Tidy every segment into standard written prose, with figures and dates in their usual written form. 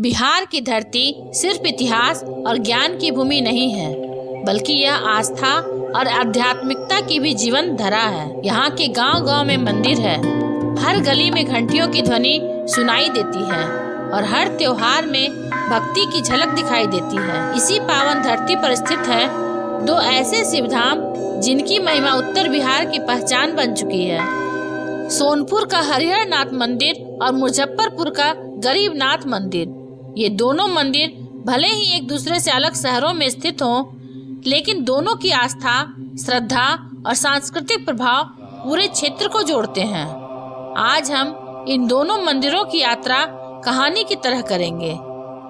बिहार की धरती सिर्फ इतिहास और ज्ञान की भूमि नहीं है, बल्कि यह आस्था और आध्यात्मिकता की भी जीवंत धरा है। यहाँ के गांव-गांव में मंदिर है, हर गली में घंटियों की ध्वनि सुनाई देती है और हर त्योहार में भक्ति की झलक दिखाई देती है। इसी पावन धरती पर स्थित है दो ऐसे शिवधाम जिनकी महिमा उत्तर बिहार की पहचान बन चुकी है। सोनपुर का हरिहर नाथ मंदिर और मुजफ्फरपुर का गरीबनाथ मंदिर। ये दोनों मंदिर भले ही एक दूसरे से अलग शहरों में स्थित हों, लेकिन दोनों की आस्था, श्रद्धा और सांस्कृतिक प्रभाव पूरे क्षेत्र को जोड़ते हैं। आज हम इन दोनों मंदिरों की यात्रा कहानी की तरह करेंगे,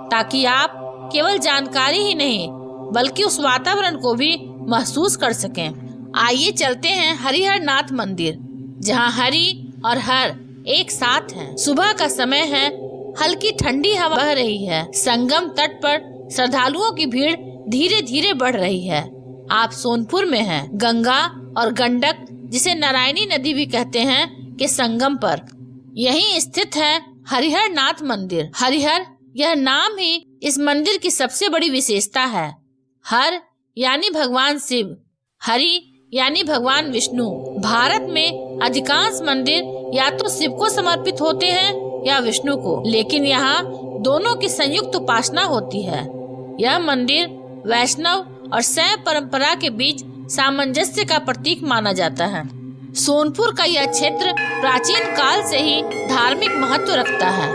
ताकि आप केवल जानकारी ही नहीं बल्कि उस वातावरण को भी महसूस कर सकें। आइए चलते हैं हरिहर नाथ मंदिर, जहां हरि और हर एक साथ हैं। सुबह का समय है, हल्की ठंडी हवा बह रही है। संगम तट पर श्रद्धालुओं की भीड़ धीरे धीरे बढ़ रही है। आप सोनपुर में हैं, गंगा और गंडक, जिसे नारायणी नदी भी कहते हैं, के संगम पर। यहीं स्थित है हरिहर नाथ मंदिर। हरिहर, यह नाम ही इस मंदिर की सबसे बड़ी विशेषता है। हर यानी भगवान शिव, हरि यानी भगवान विष्णु। भारत में अधिकांश मंदिर या तो शिव को समर्पित होते हैं या विष्णु को, लेकिन यहाँ दोनों की संयुक्त उपासना होती है। यह मंदिर वैष्णव और शैव परंपरा के बीच सामंजस्य का प्रतीक माना जाता है। सोनपुर का यह क्षेत्र प्राचीन काल से ही धार्मिक महत्व रखता है।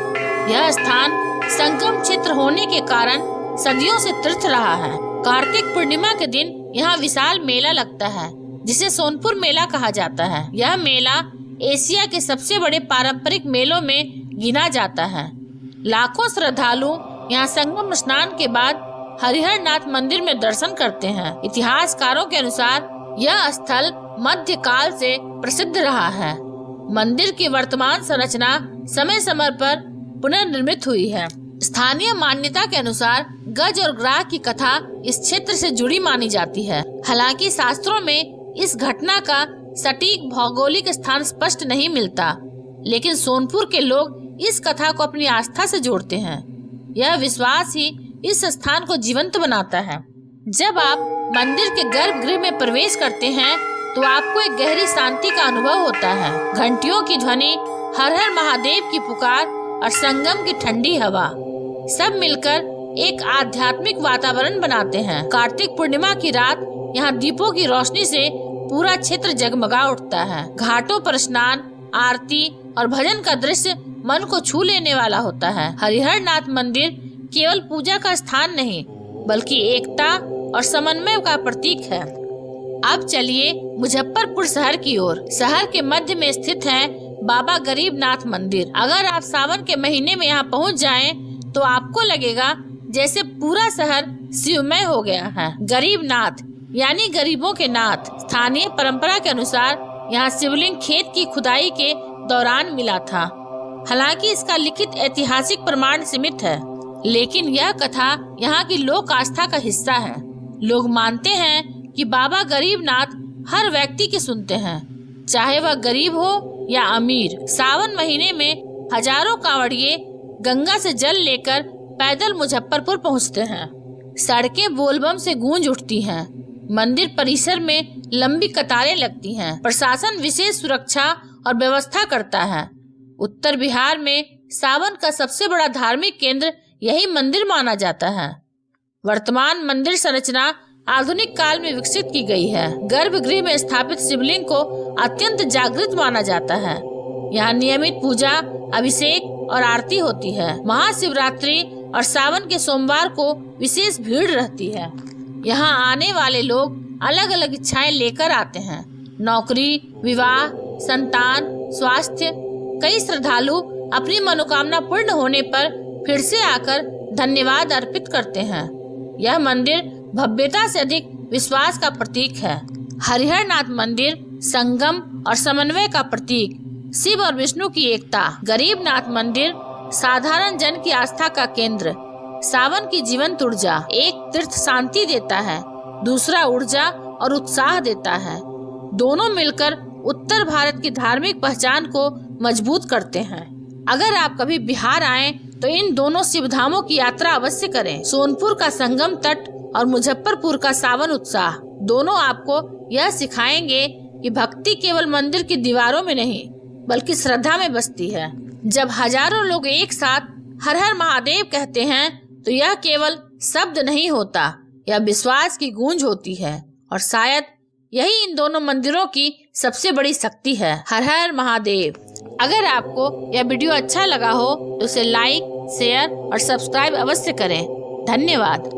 यह स्थान संगम क्षेत्र होने के कारण सदियों से तीर्थ रहा है। कार्तिक पूर्णिमा के दिन यहाँ विशाल मेला लगता है, जिसे सोनपुर मेला कहा जाता है। यह मेला एशिया के सबसे बड़े पारंपरिक मेलों में गिना जाता है। लाखों श्रद्धालु यहाँ संगम स्नान के बाद हरिहर नाथ मंदिर में दर्शन करते हैं। इतिहासकारों के अनुसार यह स्थल मध्यकाल से प्रसिद्ध रहा है। मंदिर की वर्तमान संरचना समय समय पर पुनर्निर्मित हुई है। स्थानीय मान्यता के अनुसार गज और ग्राह की कथा इस क्षेत्र से जुड़ी मानी जाती है। हालांकि शास्त्रों में इस घटना का सटीक भौगोलिक स्थान स्पष्ट नहीं मिलता, लेकिन सोनपुर के लोग इस कथा को अपनी आस्था से जोड़ते हैं। यह विश्वास ही इस स्थान को जीवंत बनाता है। जब आप मंदिर के गर्भगृह में प्रवेश करते हैं तो आपको एक गहरी शांति का अनुभव होता है। घंटियों की ध्वनि, हर हर महादेव की पुकार और संगम की ठंडी हवा सब मिलकर एक आध्यात्मिक वातावरण बनाते हैं। कार्तिक पूर्णिमा की रात यहाँ दीपों की रोशनी से पूरा क्षेत्र जगमगा उठता है। घाटों पर स्नान, आरती और भजन का दृश्य मन को छू लेने वाला होता है। हरिहर नाथ मंदिर केवल पूजा का स्थान नहीं, बल्कि एकता और समन्वय का प्रतीक है। अब चलिए मुजफ्फरपुर शहर की ओर। शहर के मध्य में स्थित है बाबा गरीबनाथ मंदिर। अगर आप सावन के महीने में यहाँ पहुँच जाएं, तो आपको लगेगा जैसे पूरा शहर शिवमय हो गया है। गरीबनाथ यानी गरीबों के नाथ। स्थानीय परंपरा के अनुसार यहाँ शिवलिंग खेत की खुदाई के दौरान मिला था। हालांकि इसका लिखित ऐतिहासिक प्रमाण सीमित है, लेकिन यह कथा यहाँ की लोक आस्था का हिस्सा है। लोग मानते हैं कि बाबा गरीबनाथ हर व्यक्ति की सुनते हैं, चाहे वह गरीब हो या अमीर। सावन महीने में हजारों कांवड़िए गंगा से जल लेकर पैदल मुजफ्फरपुर पहुँचते हैं। सड़कें बोलबम से गूंज उठती हैं। मंदिर परिसर में लंबी कतारें लगती हैं। प्रशासन विशेष सुरक्षा और व्यवस्था करता है। उत्तर बिहार में सावन का सबसे बड़ा धार्मिक केंद्र यही मंदिर माना जाता है। वर्तमान मंदिर संरचना आधुनिक काल में विकसित की गई है। गर्भगृह में स्थापित शिवलिंग को अत्यंत जागृत माना जाता है। यहाँ नियमित पूजा, अभिषेक और आरती होती है। महाशिवरात्रि और सावन के सोमवार को विशेष भीड़ रहती है। यहाँ आने वाले लोग अलग अलग इच्छाएं लेकर आते हैं। नौकरी, विवाह, संतान, स्वास्थ्य। कई श्रद्धालु अपनी मनोकामना पूर्ण होने पर फिर से आकर धन्यवाद अर्पित करते हैं। यह मंदिर भव्यता से अधिक विश्वास का प्रतीक है। हरिहर नाथ मंदिर संगम और समन्वय का प्रतीक, शिव और विष्णु की एकता। गरीबनाथ मंदिर साधारण जन की आस्था का केंद्र। सावन की जीवंत ऊर्जा। एक तीर्थ शांति देता है, दूसरा ऊर्जा और उत्साह देता है। दोनों मिलकर उत्तर भारत की धार्मिक पहचान को मजबूत करते हैं। अगर आप कभी बिहार आएं तो इन दोनों शिव धामों की यात्रा अवश्य करें। सोनपुर का संगम तट और मुजफ्फरपुर का सावन उत्साह दोनों आपको यह सिखाएंगे कि भक्ति केवल मंदिर की दीवारों में नहीं बल्कि श्रद्धा में बसती है। जब हजारों लोग एक साथ हर हर महादेव कहते हैं तो यह केवल शब्द नहीं होता, यह विश्वास की गूंज होती है और शायद यही इन दोनों मंदिरों की सबसे बड़ी शक्ति है। हर हर महादेव। अगर आपको यह वीडियो अच्छा लगा हो तो उसे लाइक, शेयर और सब्सक्राइब अवश्य करें। धन्यवाद।